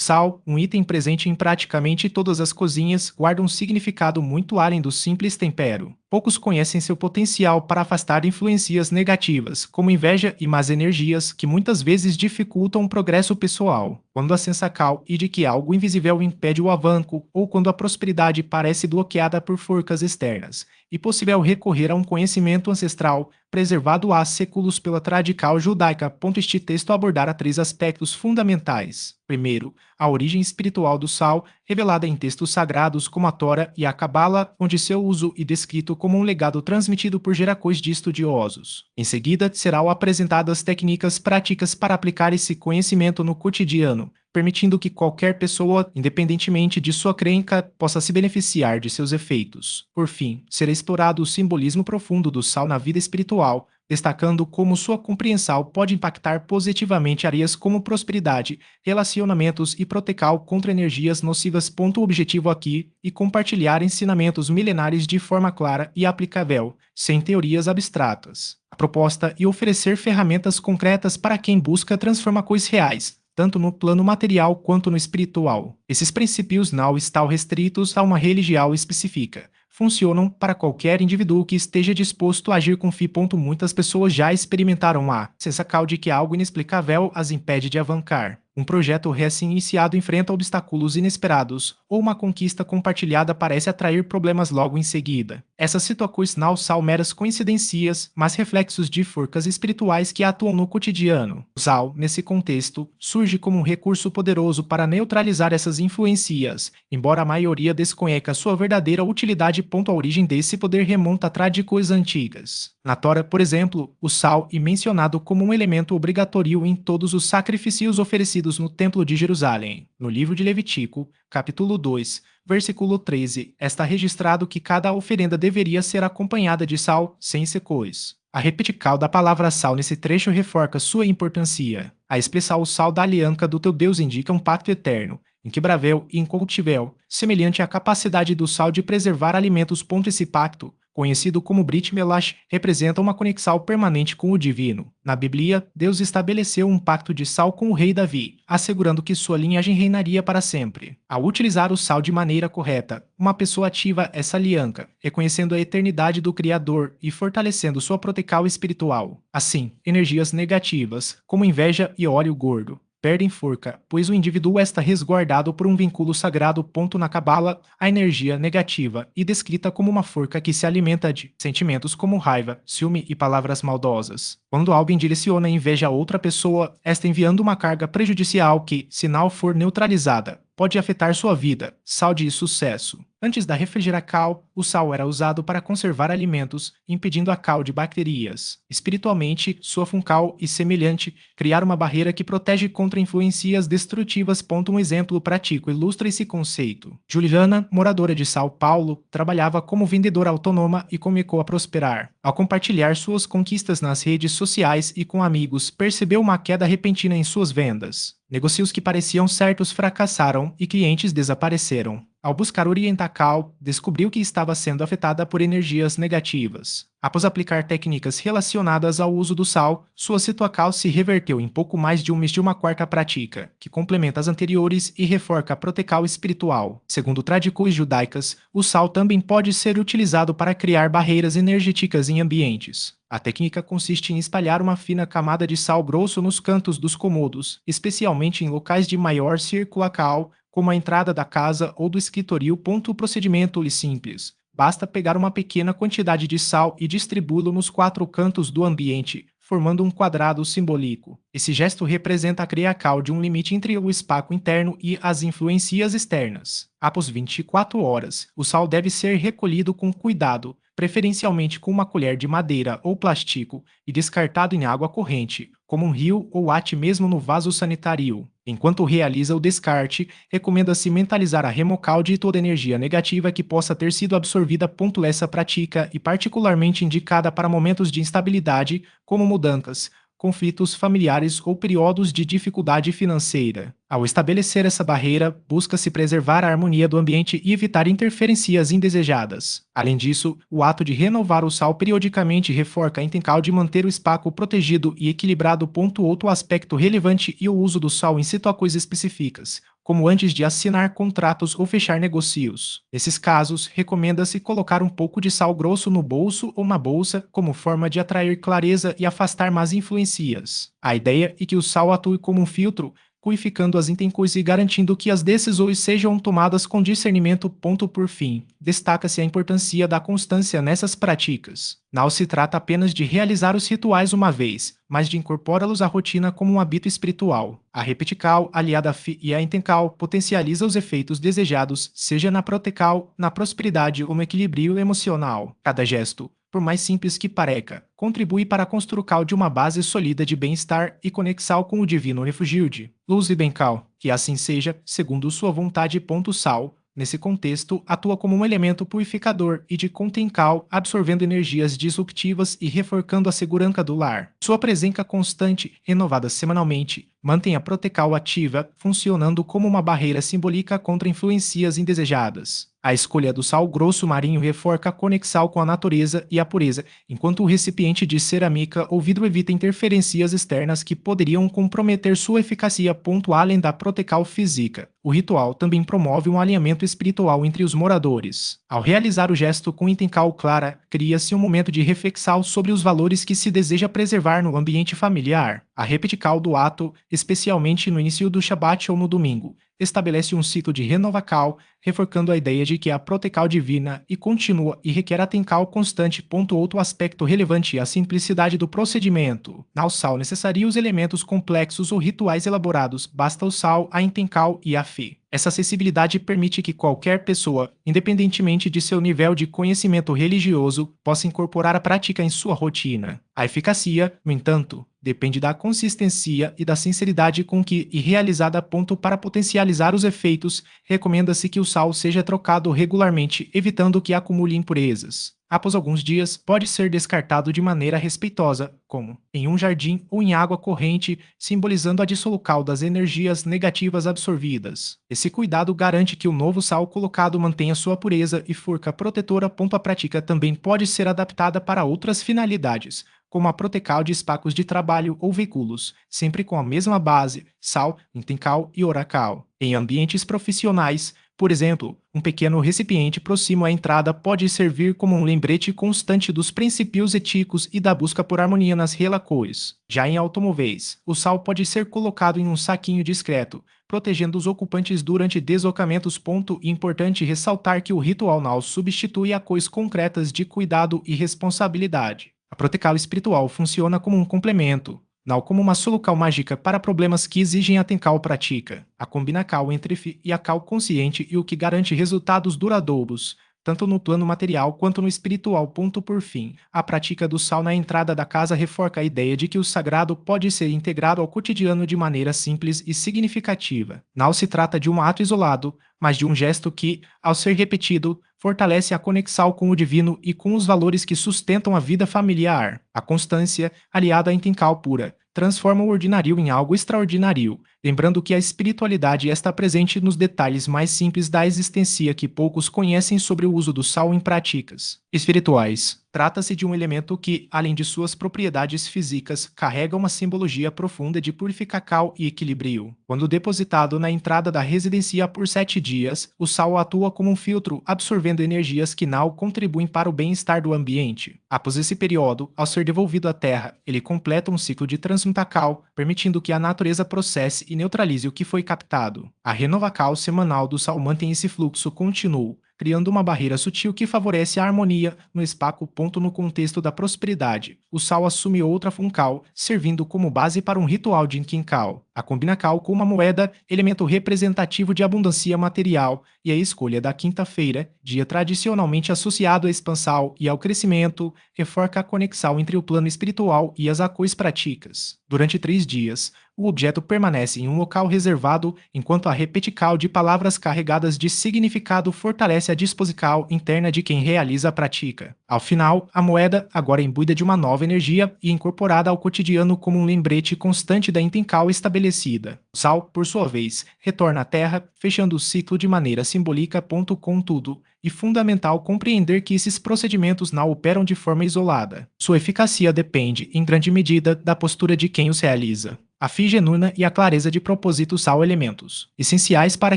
Sal, um item presente em praticamente todas as cozinhas, guarda um significado muito além do simples tempero. Poucos conhecem seu potencial para afastar influências negativas, como inveja e más energias, que muitas vezes dificultam o progresso pessoal. Quando a sensação e de que algo invisível impede o avanço, ou quando a prosperidade parece bloqueada por forcas externas, e possível recorrer a um conhecimento ancestral, preservado há séculos pela tradição judaica. Este texto abordará três aspectos fundamentais. Primeiro, a origem espiritual do sal, revelada em textos sagrados como a Tora e a Cabala, onde seu uso é descrito como um legado transmitido por gerações de estudiosos. Em seguida, serão apresentadas técnicas práticas para aplicar esse conhecimento no cotidiano, permitindo que qualquer pessoa, independentemente de sua crença, possa se beneficiar de seus efeitos. Por fim, será explorado o simbolismo profundo do sal na vida espiritual, destacando como sua compreensão pode impactar positivamente áreas como prosperidade, relacionamentos e proteção contra energias nocivas. O objetivo aqui é compartilhar ensinamentos milenares de forma clara e aplicável, sem teorias abstratas. A proposta é oferecer ferramentas concretas para quem busca transformações reais, tanto no plano material quanto no espiritual. Esses princípios não estão restritos a uma religião específica. Funcionam para qualquer indivíduo que esteja disposto a agir com fé. Muitas pessoas já experimentaram a sensação de que algo inexplicável as impede de avançar. Um projeto recém-iniciado enfrenta obstáculos inesperados, ou uma conquista compartilhada parece atrair problemas logo em seguida. Essas situações não são meras coincidências, mas reflexos de forças espirituais que atuam no cotidiano. O sal, nesse contexto, surge como um recurso poderoso para neutralizar essas influências, embora a maioria desconheça sua verdadeira utilidade. A origem desse poder remonta a tradições antigas. Na Tora, por exemplo, o sal é mencionado como um elemento obrigatório em todos os sacrifícios oferecidos no Templo de Jerusalém. No livro de Levítico, capítulo 2, versículo 13, está registrado que cada oferenda deveria ser acompanhada de sal, sem secos. A repetição da palavra sal nesse trecho reforça sua importância. A expressão o sal da aliança do teu Deus indica um pacto eterno, inquebrável e incorruptível, semelhante à capacidade do sal de preservar alimentos. Esse pacto, conhecido como Brit Melash, representa uma conexão permanente com o divino. Na Bíblia, Deus estabeleceu um pacto de sal com o rei Davi, assegurando que sua linhagem reinaria para sempre. Ao utilizar o sal de maneira correta, uma pessoa ativa essa aliança, reconhecendo a eternidade do Criador e fortalecendo sua proteção espiritual. Assim, energias negativas, como inveja e óleo gordo, perdem força, pois o indivíduo está resguardado por um vínculo sagrado. Na Cabala, a energia negativa é descrita como uma força que se alimenta de sentimentos como raiva, ciúme e palavras maldosas. Quando alguém direciona inveja a outra pessoa, está enviando uma carga prejudicial que, se não for neutralizada, pode afetar sua vida, saúde e sucesso. Antes da refrigeração, o sal era usado para conservar alimentos, impedindo a cal de bactérias. Espiritualmente, sua função é semelhante, criar uma barreira que protege contra influências destrutivas. Um exemplo prático ilustra esse conceito. Juliana, moradora de São Paulo, trabalhava como vendedora autônoma e começou a prosperar. Ao compartilhar suas conquistas nas redes sociais e com amigos, percebeu uma queda repentina em suas vendas. Negócios que pareciam certos fracassaram e clientes desapareceram. Ao buscar orientação, descobriu que estava sendo afetada por energias negativas. Após aplicar técnicas relacionadas ao uso do sal, sua situação se reverteu em pouco mais de um mês. De uma quarta prática, que complementa as anteriores e reforça a proteção espiritual. Segundo tradições judaicas, o sal também pode ser utilizado para criar barreiras energéticas em ambientes. A técnica consiste em espalhar uma fina camada de sal grosso nos cantos dos cômodos, especialmente em locais de maior circulação, como a entrada da casa ou do escritório. O procedimento é simples. Basta pegar uma pequena quantidade de sal e distribuí-lo nos quatro cantos do ambiente, formando um quadrado simbólico. Esse gesto representa a criação de um limite entre o espaço interno e as influências externas. Após 24 horas, o sal deve ser recolhido com cuidado, preferencialmente com uma colher de madeira ou plástico, e descartado em água corrente, como um rio ou até mesmo no vaso sanitário. Enquanto realiza o descarte, recomenda-se mentalizar a remoção de toda energia negativa que possa ter sido absorvida. Essa prática é particularmente indicada para momentos de instabilidade, como mudanças, conflitos familiares ou períodos de dificuldade financeira. Ao estabelecer essa barreira, busca-se preservar a harmonia do ambiente e evitar interferências indesejadas. Além disso, o ato de renovar o sal periodicamente reforça a intenção de manter o espaço protegido e equilibrado. Outro aspecto relevante é o uso do sal em situações específicas, como antes de assinar contratos ou fechar negócios. Nesses casos, recomenda-se colocar um pouco de sal grosso no bolso ou na bolsa como forma de atrair clareza e afastar más influências. A ideia é que o sal atue como um filtro, purificando as intenções e garantindo que as decisões sejam tomadas com discernimento. Por fim, destaca-se a importância da constância nessas práticas. Não se trata apenas de realizar os rituais uma vez, mas de incorporá-los à rotina como um hábito espiritual. A repetical, aliada à fi e à intencal, potencializa os efeitos desejados, seja na protecal, na prosperidade ou no equilíbrio emocional. Cada gesto, por mais simples que pareça, contribui para a construção de uma base sólida de bem-estar e conexão com o divino refúgio de luz e bem-cal. Que assim seja, segundo sua vontade. Sal, nesse contexto, atua como um elemento purificador e de contencal, absorvendo energias disruptivas e reforçando a segurança do lar. Sua presença constante, renovada semanalmente, mantém a protecal ativa, funcionando como uma barreira simbólica contra influências indesejadas. A escolha do sal grosso marinho reforça a conexão com a natureza e a pureza, enquanto o recipiente de cerâmica ou vidro evita interferências externas que poderiam comprometer sua eficácia. Além da protecal física, o ritual também promove um alinhamento espiritual entre os moradores. Ao realizar o gesto com intenção clara, cria-se um momento de reflexão sobre os valores que se deseja preservar no ambiente familiar. A repetical do ato, especialmente no início do Shabat ou no domingo, estabelece um ciclo de renovacal, reforçando a ideia de que a protecal divina e contínua e requer atenção constante. Outro aspecto relevante é a simplicidade do procedimento. Não são necessários elementos complexos ou rituais elaborados, basta o sal, a intenção e a fé. Essa acessibilidade permite que qualquer pessoa, independentemente de seu nível de conhecimento religioso, possa incorporar a prática em sua rotina. A eficácia, no entanto, depende da consistência e da sinceridade com que é realizada. Para potencializar os efeitos, recomenda-se que o sal seja trocado regularmente, evitando que acumule impurezas. Após alguns dias, pode ser descartado de maneira respeitosa, como em um jardim ou em água corrente, simbolizando a dissolução das energias negativas absorvidas. Esse cuidado garante que o novo sal colocado mantenha sua pureza e força protetora. A prática também pode ser adaptada para outras finalidades, como a protecal de espaços de trabalho ou veículos, sempre com a mesma base, sal, intencal e oracal. Em ambientes profissionais, por exemplo, um pequeno recipiente próximo à entrada pode servir como um lembrete constante dos princípios éticos e da busca por harmonia nas relações. Já em automóveis, o sal pode ser colocado em um saquinho discreto, protegendo os ocupantes durante deslocamentos. Importante ressaltar que o ritual não substitui ações concretas de cuidado e responsabilidade. A protecal espiritual funciona como um complemento, não como uma solução mágica para problemas que exigem atenção prática. A combinação entre fé e a cal consciente e o que garante resultados duradouros, tanto no plano material quanto no espiritual. Por fim, a prática do sal na entrada da casa reforça a ideia de que o sagrado pode ser integrado ao cotidiano de maneira simples e significativa. Não se trata de um ato isolado, mas de um gesto que, ao ser repetido, fortalece a conexão com o divino e com os valores que sustentam a vida familiar. A constância, aliada à intenção pura, transforma o ordinário em algo extraordinário, lembrando que a espiritualidade está presente nos detalhes mais simples da existência que poucos conhecem. Sobre o uso do sal em práticas espirituais. Trata-se de um elemento que, além de suas propriedades físicas, carrega uma simbologia profunda de purificação e equilíbrio. Quando depositado na entrada da residência por 7 dias, o sal atua como um filtro, absorvendo energias que não contribuem para o bem-estar do ambiente. Após esse período, ao ser devolvido à terra, ele completa um ciclo de transmutação, permitindo que a natureza processe e neutralize o que foi captado. A renovação semanal do sal mantém esse fluxo contínuo, criando uma barreira sutil que favorece a harmonia no espaço. No contexto da prosperidade, o sal assume outra função, servindo como base para um ritual de Inkincal. A combinação com uma moeda, elemento representativo de abundância material, e a escolha da quinta-feira, dia tradicionalmente associado à expansão e ao crescimento, reforça a conexão entre o plano espiritual e as ações práticas. Durante 3 dias, o objeto permanece em um local reservado, enquanto a repetição de palavras carregadas de significado fortalece a disposição interna de quem realiza a prática. Ao final, a moeda, agora imbuída de uma nova energia e incorporada ao cotidiano como um lembrete constante da intenção estabelecida. O sal, por sua vez, retorna à terra, fechando o ciclo de maneira simbólica. Contudo, é fundamental compreender que esses procedimentos não operam de forma isolada. Sua eficácia depende, em grande medida, da postura de quem os realiza. A fé genuína e a clareza de propósito são elementos essenciais para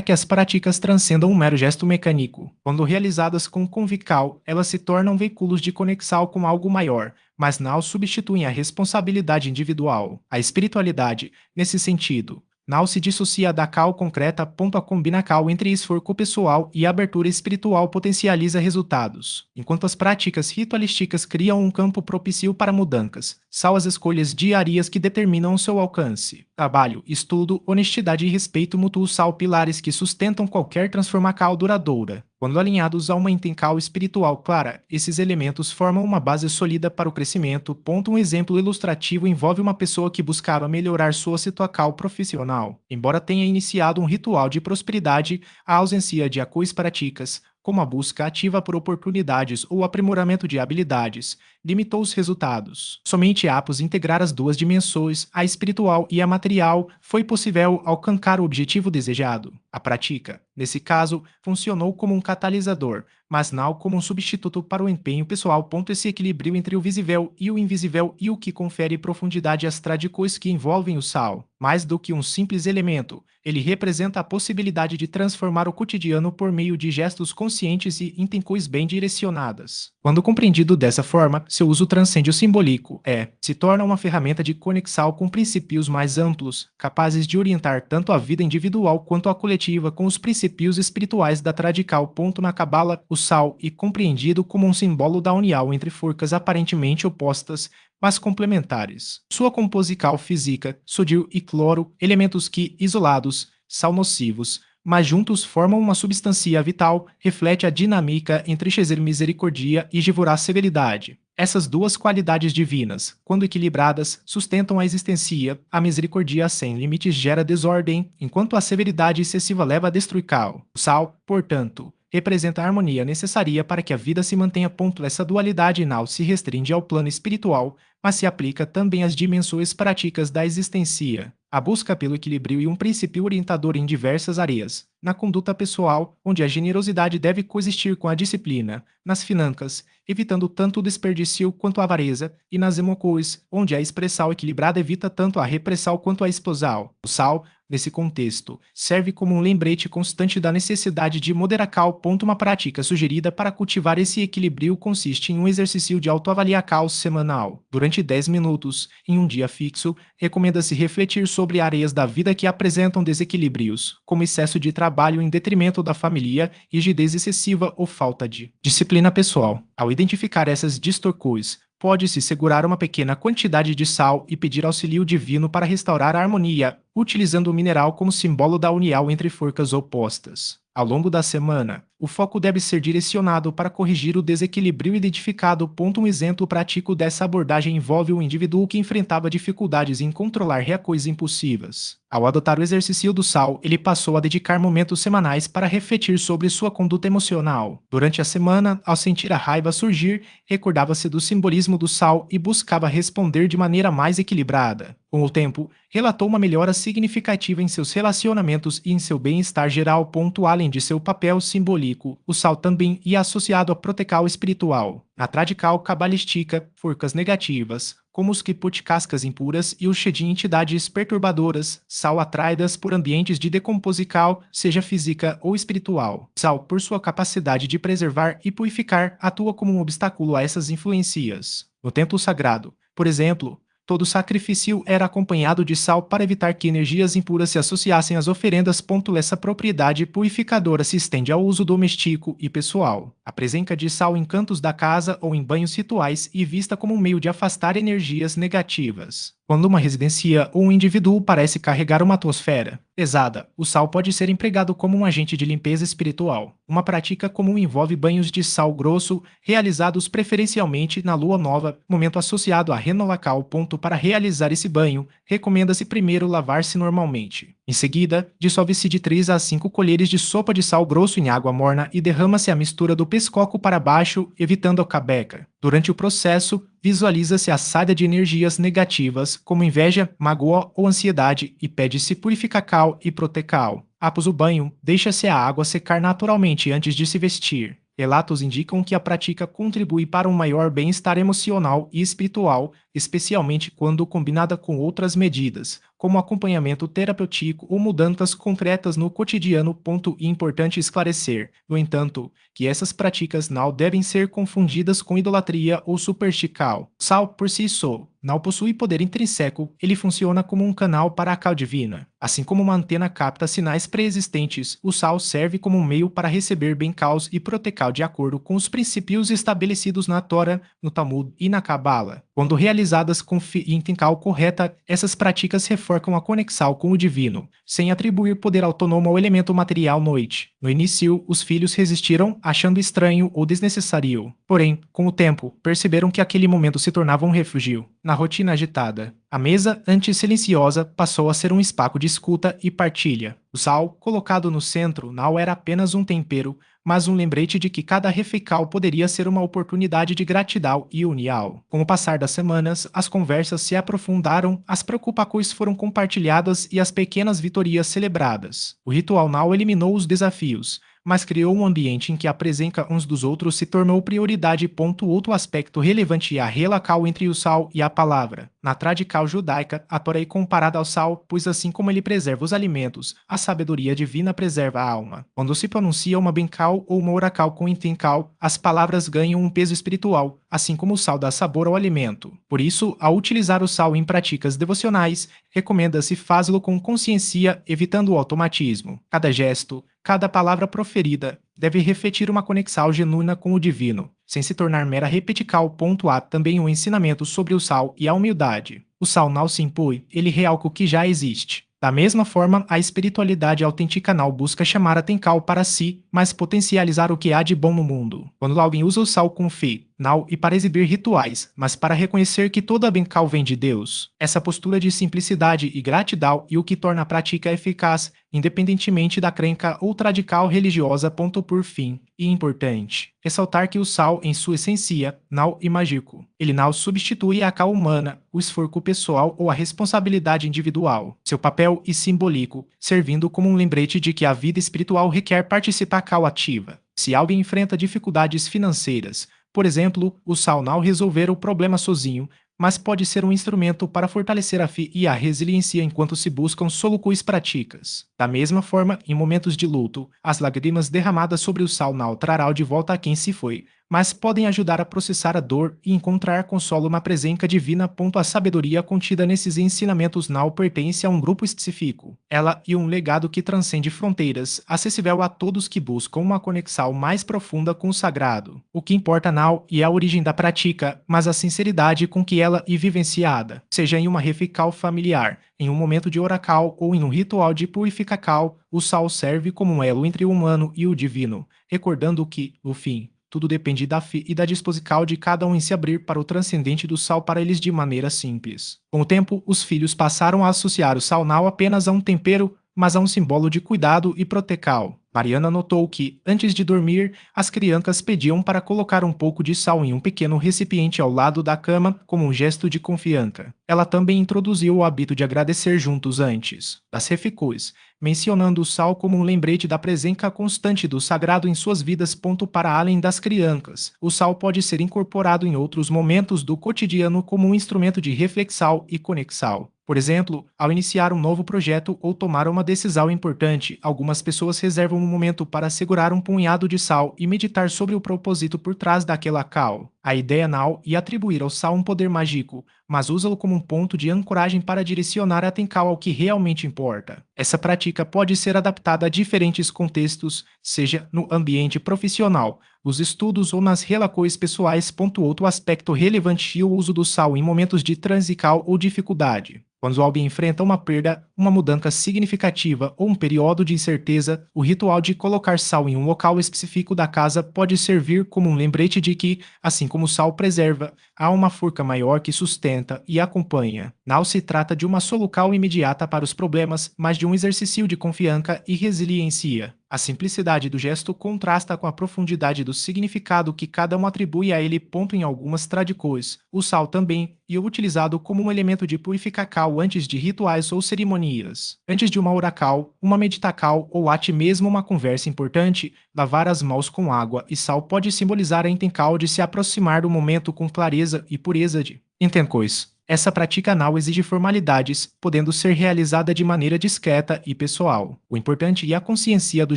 que as práticas transcendam um mero gesto mecânico. Quando realizadas com convicção, elas se tornam veículos de conexão com algo maior, mas não substituem a responsabilidade individual. A espiritualidade, nesse sentido, não se dissocia da cal concreta. A combinação entre esforço pessoal e abertura espiritual potencializa resultados. Enquanto as práticas ritualísticas criam um campo propício para mudanças, são as escolhas diárias que determinam o seu alcance. Trabalho, estudo, honestidade e respeito mútuo são pilares que sustentam qualquer transformação duradoura. Quando alinhados a uma intenção espiritual clara, esses elementos formam uma base sólida para o crescimento. Um exemplo ilustrativo envolve uma pessoa que buscava melhorar sua situação profissional. Embora tenha iniciado um ritual de prosperidade, a ausência de apoios práticas, como a busca ativa por oportunidades ou aprimoramento de habilidades, limitou os resultados. Somente após integrar as duas dimensões, a espiritual e a material, foi possível alcançar o objetivo desejado. A prática, nesse caso, funcionou como um catalisador, mas não como um substituto para o empenho pessoal. Esse equilíbrio entre o visível e o invisível e o que confere profundidade às tradições que envolvem o sal. Mais do que um simples elemento, ele representa a possibilidade de transformar o cotidiano por meio de gestos conscientes e intenções bem direcionadas. Quando compreendido dessa forma, seu uso transcende o simbólico, se torna uma ferramenta de conexão com princípios mais amplos, capazes de orientar tanto a vida individual quanto a coletiva com os princípios espirituais da tradição. Na Cabala, o sal é compreendido como um símbolo da união entre forças aparentemente opostas, mas complementares. Sua composição física, sódio e cloro, elementos que, isolados, são nocivos, mas juntos formam uma substância vital, reflete a dinâmica entre misericórdia e severidade. Essas duas qualidades divinas, quando equilibradas, sustentam a existência. A misericórdia sem limites gera desordem, enquanto a severidade excessiva leva a destruição. O sal, portanto, representa a harmonia necessária para que a vida se mantenha. Essa dualidade não se restringe ao plano espiritual, mas se aplica também às dimensões práticas da existência. A busca pelo equilíbrio é um princípio orientador em diversas áreas. Na conduta pessoal, onde a generosidade deve coexistir com a disciplina, nas finanças, evitando tanto o desperdício quanto a avareza, e nas emoções, onde a expressão equilibrada evita tanto a repressão quanto a explosão. O sal, nesse contexto, serve como um lembrete constante da necessidade de moderação. Uma prática sugerida para cultivar esse equilíbrio consiste em um exercício de autoavaliação semanal. Durante 10 minutos, em um dia fixo, recomenda-se refletir sobre áreas da vida que apresentam desequilíbrios, como excesso de trabalho em detrimento da família, rigidez excessiva ou falta de disciplina pessoal. Ao identificar essas distorções, pode-se segurar uma pequena quantidade de sal e pedir auxílio divino para restaurar a harmonia, utilizando o mineral como símbolo da união entre forças opostas. Ao longo da semana, o foco deve ser direcionado para corrigir o desequilíbrio identificado. Um exemplo prático dessa abordagem envolve um indivíduo que enfrentava dificuldades em controlar reações impulsivas. Ao adotar o exercício do sal, ele passou a dedicar momentos semanais para refletir sobre sua conduta emocional. Durante a semana, ao sentir a raiva surgir, recordava-se do simbolismo do sal e buscava responder de maneira mais equilibrada. Com o tempo, relatou uma melhora significativa em seus relacionamentos e em seu bem-estar geral. Além de seu papel simbólico, o sal também é associado à proteção espiritual. Na tradição cabalística, forças negativas, como os que cascas impuras e os de entidades perturbadoras, são atraídas por ambientes de decomposição, seja física ou espiritual. Sal, por sua capacidade de preservar e purificar, atua como um obstáculo a essas influências. No templo sagrado, por exemplo, todo sacrifício era acompanhado de sal para evitar que energias impuras se associassem às oferendas. Essa propriedade purificadora se estende ao uso doméstico e pessoal. A presença de sal em cantos da casa ou em banhos rituais é vista como um meio de afastar energias negativas. Quando uma residência ou um indivíduo parece carregar uma atmosfera pesada, o sal pode ser empregado como um agente de limpeza espiritual. Uma prática comum envolve banhos de sal grosso, realizados preferencialmente na lua nova, momento associado a renovação. Para realizar esse banho, recomenda-se primeiro lavar-se normalmente. Em seguida, dissolve-se de 3 a 5 colheres de sopa de sal grosso em água morna e derrama-se a mistura do pescoço para baixo, evitando a cabeça. Durante o processo, visualiza-se a saída de energias negativas, como inveja, mágoa ou ansiedade, e pede-se purificação e proteção. Após o banho, deixa-se a água secar naturalmente antes de se vestir. Relatos indicam que a prática contribui para um maior bem-estar emocional e espiritual, especialmente quando combinada com outras medidas, como acompanhamento terapêutico ou mudanças concretas no cotidiano. Importante esclarecer, no entanto, que essas práticas não devem ser confundidas com idolatria ou superstição. Sal por si só não possui poder intrínseco, ele funciona como um canal para a cal divina. Assim como uma antena capta sinais pré-existentes, o sal serve como um meio para receber bem caos e protecal de acordo com os princípios estabelecidos na Torá, no Talmud e na Cabala. Quando realizadas com intenção correta, essas práticas reforçam a conexão com o divino, sem atribuir poder autônomo ao elemento material noite. No início, os filhos resistiram, achando estranho ou desnecessário. Porém, com o tempo, perceberam que aquele momento se tornava um refúgio. Na rotina agitada, a mesa, antes silenciosa, passou a ser um espaço de escuta e partilha. O sal, colocado no centro, não era apenas um tempero, mas um lembrete de que cada refeição poderia ser uma oportunidade de gratidão e união. Com o passar das semanas, as conversas se aprofundaram, as preocupações foram compartilhadas e as pequenas vitórias celebradas. O ritual não eliminou os desafios, mas criou um ambiente em que a presença uns dos outros se tornou prioridade. Outro aspecto relevante é a relação entre o sal e a palavra. Na tradição judaica, a Torá é comparada ao sal, pois assim como ele preserva os alimentos, a sabedoria divina preserva a alma. Quando se pronuncia uma bencal ou uma oracal com intencal, as palavras ganham um peso espiritual, assim como o sal dá sabor ao alimento. Por isso, ao utilizar o sal em práticas devocionais, recomenda-se fazê-lo com consciência, evitando o automatismo. Cada gesto, cada palavra proferida deve refletir uma conexão genuína com o divino, sem se tornar mera repetical. Há também um ensinamento sobre o sal e a humildade. O sal não se impõe, ele realça o que já existe. Da mesma forma, a espiritualidade autêntica não busca chamar a atenção para si, mas potencializar o que há de bom no mundo. Quando alguém usa o sal com fé, não e para exibir rituais, mas para reconhecer que toda a bencal vem de Deus. Essa postura de simplicidade e gratidão é o que torna a prática eficaz, independentemente da crença ou tradição religiosa. Por fim, e importante, ressaltar que o sal, em sua essência, não é mágico. Ele não substitui a cal humana, o esforço pessoal ou a responsabilidade individual. Seu papel é simbólico, servindo como um lembrete de que a vida espiritual requer participação ativa. Se alguém enfrenta dificuldades financeiras, por exemplo, o sal não resolver o problema sozinho, mas pode ser um instrumento para fortalecer a fé e a resiliência enquanto se buscam soluções práticas. Da mesma forma, em momentos de luto, as lágrimas derramadas sobre o sal não trarão de volta a quem se foi, mas podem ajudar a processar a dor e encontrar consolo na presença divina. A sabedoria contida nesses ensinamentos não pertence a um grupo específico. Ela é um legado que transcende fronteiras, acessível a todos que buscam uma conexão mais profunda com o sagrado. O que importa não é a origem da prática, mas a sinceridade com que ela é vivenciada, seja em uma refeição familiar, em um momento de oracal ou em um ritual de purificação. O sal serve como um elo entre o humano e o divino, recordando que, no fim, tudo depende da fé e da disposição de cada um em se abrir para o transcendente do sal para eles de maneira simples. Com o tempo, os filhos passaram a associar o sal não apenas a um tempero, mas a um símbolo de cuidado e proteção. Mariana notou que, antes de dormir, as crianças pediam para colocar um pouco de sal em um pequeno recipiente ao lado da cama como um gesto de confiança. Ela também introduziu o hábito de agradecer juntos antes das refeições, mencionando o sal como um lembrete da presença constante do sagrado em suas vidas. Para além das crianças, o sal pode ser incorporado em outros momentos do cotidiano como um instrumento de reflexão e conexão. Por exemplo, ao iniciar um novo projeto ou tomar uma decisão importante, algumas pessoas reservam um momento para segurar um punhado de sal e meditar sobre o propósito por trás daquela cal. A ideia não é atribuir ao sal um poder mágico, mas usa-lo como um ponto de ancoragem para direcionar a atenção ao que realmente importa. Essa prática pode ser adaptada a diferentes contextos, seja no ambiente profissional, nos estudos ou nas relações pessoais. Outro aspecto relevante é o uso do sal em momentos de transição ou dificuldade. Quando alguém enfrenta uma perda, uma mudança significativa ou um período de incerteza, o ritual de colocar sal em um local específico da casa pode servir como um lembrete de que, assim como o sal preserva, há uma força maior que sustenta e acompanha. Não se trata de uma solução imediata para os problemas, mas de um exercício de confiança e resiliência. A simplicidade do gesto contrasta com a profundidade do significado que cada um atribui a ele. Em algumas tradições, o sal também é utilizado como um elemento de purificação antes de rituais ou cerimônias. Antes de uma oracal, uma meditação ou até mesmo uma conversa importante, lavar as mãos com água e sal pode simbolizar a intenção de se aproximar do momento com clareza e pureza de intenções. Essa prática anal exige formalidades, podendo ser realizada de maneira discreta e pessoal. O importante é a consciência do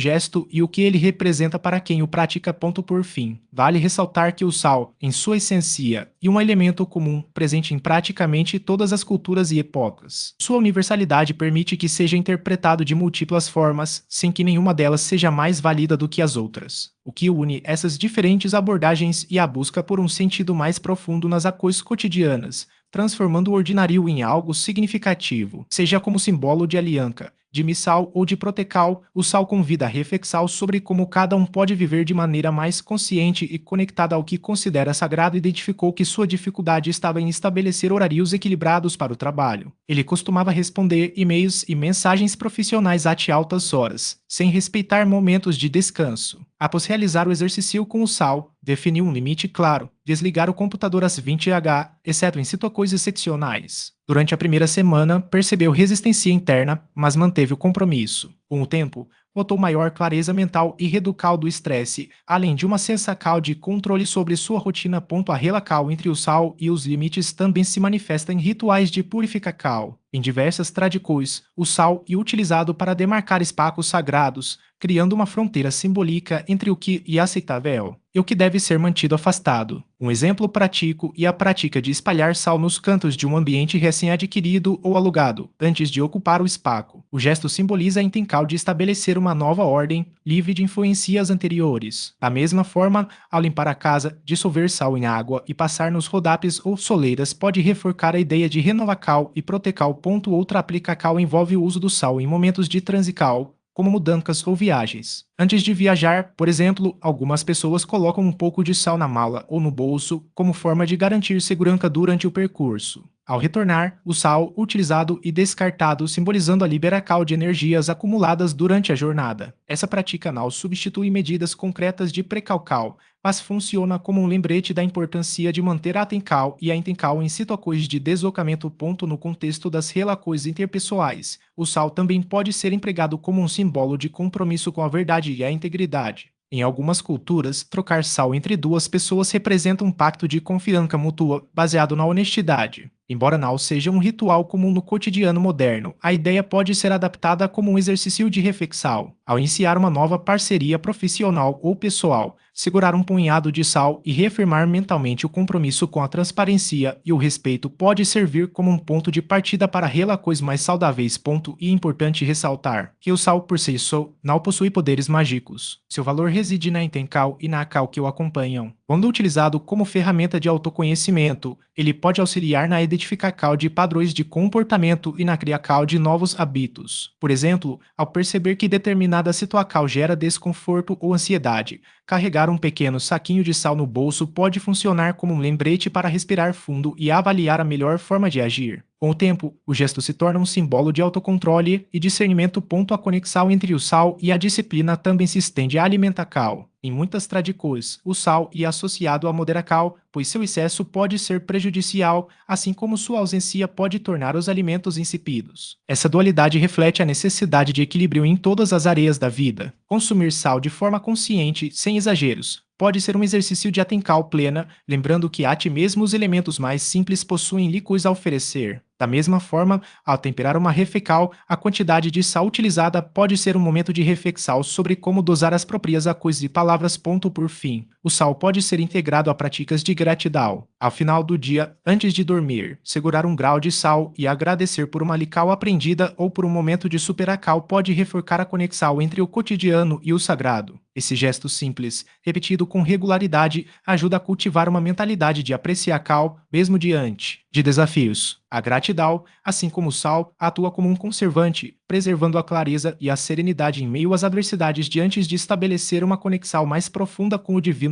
gesto e o que ele representa para quem o pratica. Por fim, vale ressaltar que o sal, em sua essência, é um elemento comum presente em praticamente todas as culturas e épocas. Sua universalidade permite que seja interpretado de múltiplas formas, sem que nenhuma delas seja mais válida do que as outras. O que une essas diferentes abordagens é a busca por um sentido mais profundo nas coisas cotidianas, transformando o ordinário em algo significativo, seja como símbolo de aliança, de missal ou de protecal. O sal convida a reflexão sobre como cada um pode viver de maneira mais consciente e conectada ao que considera sagrado. Identificou que sua dificuldade estava em estabelecer horários equilibrados para o trabalho. Ele costumava responder e-mails e mensagens profissionais a altas horas, sem respeitar momentos de descanso. Após realizar o exercício com o sal, definiu um limite claro: desligar o computador às 20h, exceto em situações excepcionais. Durante a primeira semana, percebeu resistência interna, mas manteve o compromisso. Com o tempo, notou maior clareza mental e redução do estresse, além de uma sensação de controle sobre sua rotina. A relação entre o sal e os limites também se manifesta em rituais de purificação. Em diversas tradições, o sal é utilizado para demarcar espaços sagrados, criando uma fronteira simbólica entre o que é aceitável e o que deve ser mantido afastado. Um exemplo prático é a prática de espalhar sal nos cantos de um ambiente recém-adquirido ou alugado, antes de ocupar o espaço. O gesto simboliza a intenção de estabelecer uma nova ordem, livre de influências anteriores. Da mesma forma, ao limpar a casa, dissolver sal em água e passar nos rodapes ou soleiras pode reforçar a ideia de renovação e proteção. Outra aplicação envolve o uso do sal em momentos de transição, como mudanças ou viagens. Antes de viajar, por exemplo, algumas pessoas colocam um pouco de sal na mala ou no bolso como forma de garantir segurança durante o percurso. Ao retornar, o sal utilizado e descartado, simbolizando a liberação de energias acumuladas durante a jornada. Essa prática anal substitui medidas concretas de precaução, mas funciona como um lembrete da importância de manter a atenção e a intenção em situações de deslocamento. No contexto das relações interpessoais, o sal também pode ser empregado como um símbolo de compromisso com a verdade e a integridade. Em algumas culturas, trocar sal entre duas pessoas representa um pacto de confiança mútua baseado na honestidade. Embora não seja um ritual comum no cotidiano moderno, a ideia pode ser adaptada como um exercício de reflexão. Ao iniciar uma nova parceria profissional ou pessoal, segurar um punhado de sal e reafirmar mentalmente o compromisso com a transparência e o respeito pode servir como um ponto de partida para relações mais saudáveis. E é importante ressaltar que o sal por si só não possui poderes mágicos. Seu valor reside na intenção e na ação que o acompanham. Quando utilizado como ferramenta de autoconhecimento, ele pode auxiliar na identificação de padrões de comportamento e na criação de novos hábitos. Por exemplo, ao perceber que determinada situação gera desconforto ou ansiedade, carregar um pequeno saquinho de sal no bolso pode funcionar como um lembrete para respirar fundo e avaliar a melhor forma de agir. Com o tempo, o gesto se torna um símbolo de autocontrole e discernimento. A conexão entre o sal e a disciplina também se estende à alimentação. Em muitas tradições, o sal é associado à moderação, pois seu excesso pode ser prejudicial, assim como sua ausência pode tornar os alimentos insípidos. Essa dualidade reflete a necessidade de equilíbrio em todas as áreas da vida. Consumir sal de forma consciente, sem exageros, pode ser um exercício de atenção plena, lembrando que até mesmo os elementos mais simples possuem líquidos a oferecer. Da mesma forma, ao temperar uma refeição, a quantidade de sal utilizada pode ser um momento de reflexão sobre como dosar as próprias coisas e palavras. Por fim, o sal pode ser integrado a práticas de gratidão. Ao final do dia, antes de dormir, segurar um grau de sal e agradecer por uma lição aprendida ou por um momento de superação pode reforçar a conexão entre o cotidiano e o sagrado. Esse gesto simples, repetido com regularidade, ajuda a cultivar uma mentalidade de apreciação, mesmo diante de desafios. A gratidão, assim como o sal, atua como um conservante, preservando a clareza e a serenidade em meio às adversidades diante de estabelecer uma conexão mais profunda com o divino.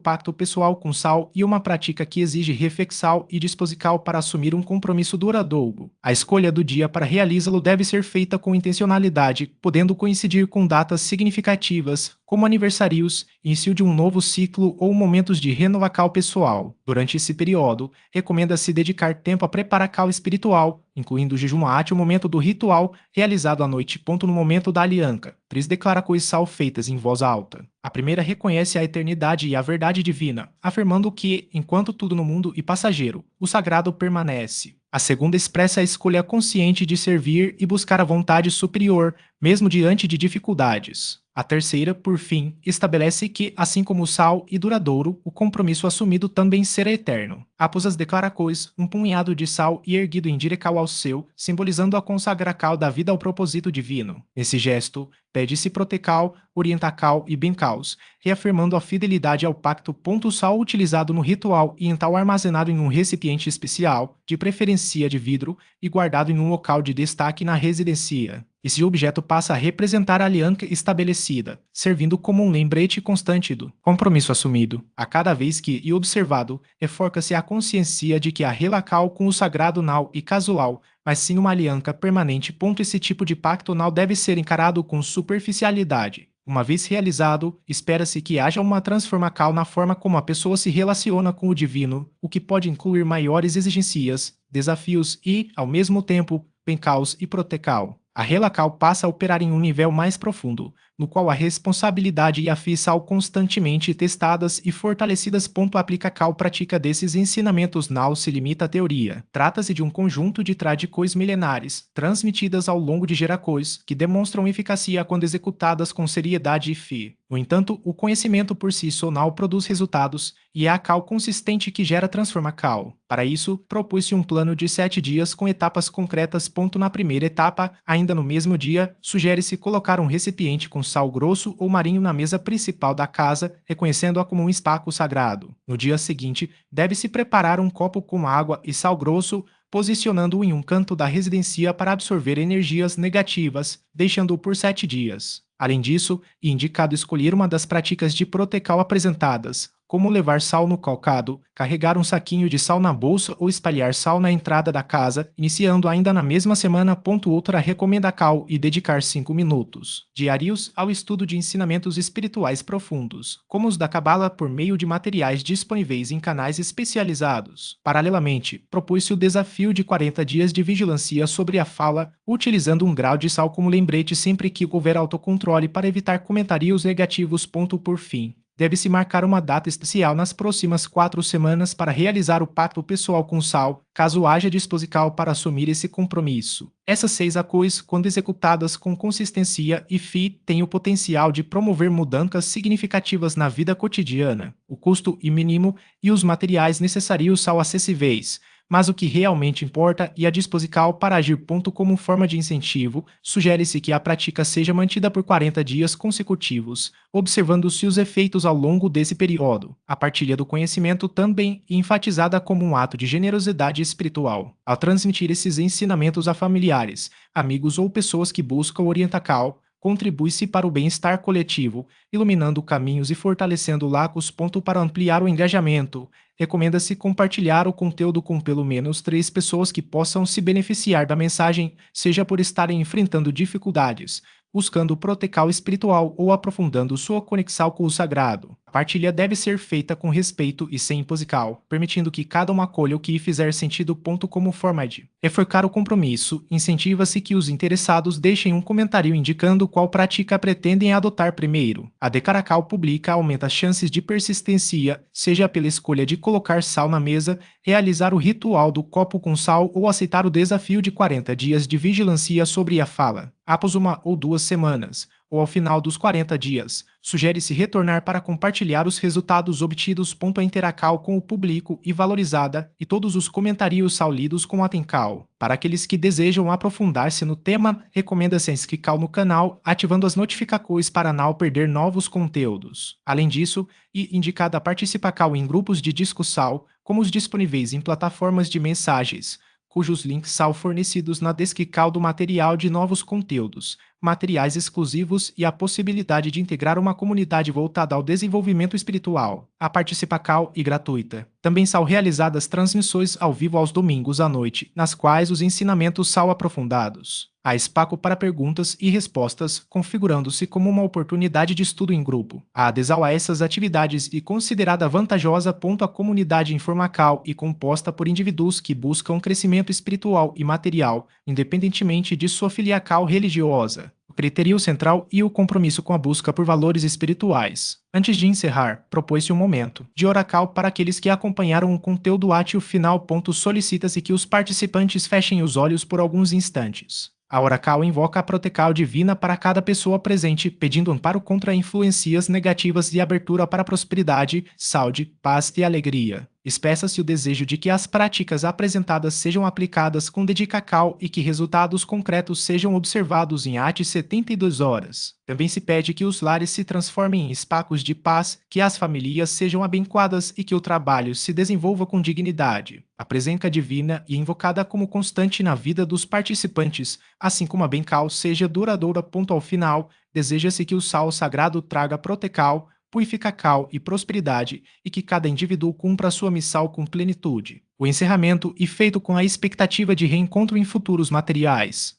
Pacto pessoal com sal e uma prática que exige reflexão e disposição para assumir um compromisso duradouro. A escolha do dia para realizá-lo deve ser feita com intencionalidade, podendo coincidir com datas significativas, como aniversários, início de um novo ciclo ou momentos de renovação pessoal. Durante esse período, recomenda-se dedicar tempo a preparar cal espiritual, incluindo o jejum ate o momento do ritual, realizado à noite. No momento da alianca. 3 declara coisas sal feitas em voz alta. A primeira reconhece a eternidade e a verdade divina, afirmando que, enquanto tudo no mundo é passageiro, o sagrado permanece. A segunda expressa a escolha consciente de servir e buscar a vontade superior, mesmo diante de dificuldades. A terceira, por fim, estabelece que, assim como o sal e duradouro, o compromisso assumido também será eterno. Após as declarações, um punhado de sal e erguido em direção ao céu, simbolizando a consagração da vida ao propósito divino. Nesse gesto, pede-se protecal, orientacal e bencaus, reafirmando a fidelidade ao pacto. O sal utilizado no ritual e então armazenado em um recipiente especial, de preferência de vidro, e guardado em um local de destaque na residência. Esse objeto passa a representar a aliança estabelecida, servindo como um lembrete constante do compromisso assumido. A cada vez que é observado, reforça-se a consciência de que a relação com o sagrado não é casual, mas sim uma aliança permanente. Esse tipo de pacto não deve ser encarado com superficialidade. Uma vez realizado, espera-se que haja uma transformação na forma como a pessoa se relaciona com o divino, o que pode incluir maiores exigências, desafios e, ao mesmo tempo, bencaus e protecal. A relação passa a operar em um nível mais profundo, no qual a responsabilidade e a fé são constantemente testadas e fortalecidas. A aplicação prática desses ensinamentos não se limita à teoria. Trata-se de um conjunto de tradições milenares, transmitidas ao longo de gerações, que demonstram eficácia quando executadas com seriedade e fé. No entanto, o conhecimento por si só não produz resultados, e é a cal consistente que gera transformação. Para isso, propôs-se um plano de 7 dias com etapas concretas. Na primeira etapa, ainda no mesmo dia, sugere-se colocar um recipiente com sal grosso ou marinho na mesa principal da casa, reconhecendo-a como um espaço sagrado. No dia seguinte, deve-se preparar um copo com água e sal grosso, posicionando-o em um canto da residência para absorver energias negativas, deixando-o por 7 dias. Além disso, é indicado escolher uma das práticas de protecal apresentadas, como levar sal no calcado, carregar um saquinho de sal na bolsa ou espalhar sal na entrada da casa, iniciando ainda na mesma semana. Outra recomendação e dedicar 5 minutos diários ao estudo de ensinamentos espirituais profundos, como os da Cabala, por meio de materiais disponíveis em canais especializados. Paralelamente, propôs-se o desafio de 40 dias de vigilância sobre a fala, utilizando um grau de sal como lembrete sempre que houver autocontrole para evitar comentários negativos. Por fim, deve-se marcar uma data especial nas próximas 4 semanas para realizar o pacto pessoal com sal, caso haja disposição para assumir esse compromisso. Essas 6 ações, quando executadas com consistência e fé, têm o potencial de promover mudanças significativas na vida cotidiana. O custo é mínimo e os materiais necessários são acessíveis. Mas o que realmente importa é a disposição para agir. Como forma de incentivo, sugere-se que a prática seja mantida por 40 dias consecutivos, observando-se os efeitos ao longo desse período. A partilha do conhecimento também é enfatizada como um ato de generosidade espiritual. Ao transmitir esses ensinamentos a familiares, amigos ou pessoas que buscam orientação, contribui-se para o bem-estar coletivo, iluminando caminhos e fortalecendo laços. Para ampliar o engajamento, recomenda-se compartilhar o conteúdo com pelo menos 3 pessoas que possam se beneficiar da mensagem, seja por estarem enfrentando dificuldades, buscando proteção espiritual ou aprofundando sua conexão com o sagrado. A partilha deve ser feita com respeito e sem imposição, permitindo que cada um acolha o que fizer sentido. Como forma de reforçar o compromisso, incentiva-se que os interessados deixem um comentário indicando qual prática pretendem adotar primeiro. A declaração pública aumenta as chances de persistência, seja pela escolha de colocar sal na mesa, realizar o ritual do copo com sal ou aceitar o desafio de 40 dias de vigilância sobre a fala. Após 1 ou 2 semanas, ou ao final dos 40 dias, sugere-se retornar para compartilhar os resultados obtidos. A interação com o público e valorizada, e todos os comentários são lidos com atenção. Para aqueles que desejam aprofundar-se no tema, recomenda-se inscrever no canal, ativando as notificações para não perder novos conteúdos. Além disso, é indicada a participação em grupos de discussão, como os disponíveis em plataformas de mensagens, cujos links são fornecidos na descrição do material de novos conteúdos, materiais exclusivos e a possibilidade de integrar uma comunidade voltada ao desenvolvimento espiritual. A participa cal e gratuita. Também são realizadas transmissões ao vivo aos domingos à noite, nas quais os ensinamentos são aprofundados. Há espaço para perguntas e respostas, configurando-se como uma oportunidade de estudo em grupo. A adesão a essas atividades é considerada vantajosa. A comunidade informacal e composta por indivíduos que buscam crescimento espiritual e material, independentemente de sua filiação religiosa. O critério central e o compromisso com a busca por valores espirituais. Antes de encerrar, propôs-se um momento de oracal para aqueles que acompanharam o conteúdo até o final. Solicita-se que os participantes fechem os olhos por alguns instantes. A oracal invoca a proteção divina para cada pessoa presente, pedindo amparo contra influências negativas e abertura para a prosperidade, saúde, paz e alegria. Expressa-se o desejo de que as práticas apresentadas sejam aplicadas com dedicação e que resultados concretos sejam observados em até 72 horas. Também se pede que os lares se transformem em espaços de paz, que as famílias sejam abençoadas e que o trabalho se desenvolva com dignidade. A presença divina é invocada como constante na vida dos participantes, assim como a benção seja duradoura. Ao final, deseja-se que o sal sagrado traga proteção, purificação e prosperidade, e que cada indivíduo cumpra sua missão com plenitude. O encerramento é feito com a expectativa de reencontro em futuros materiais.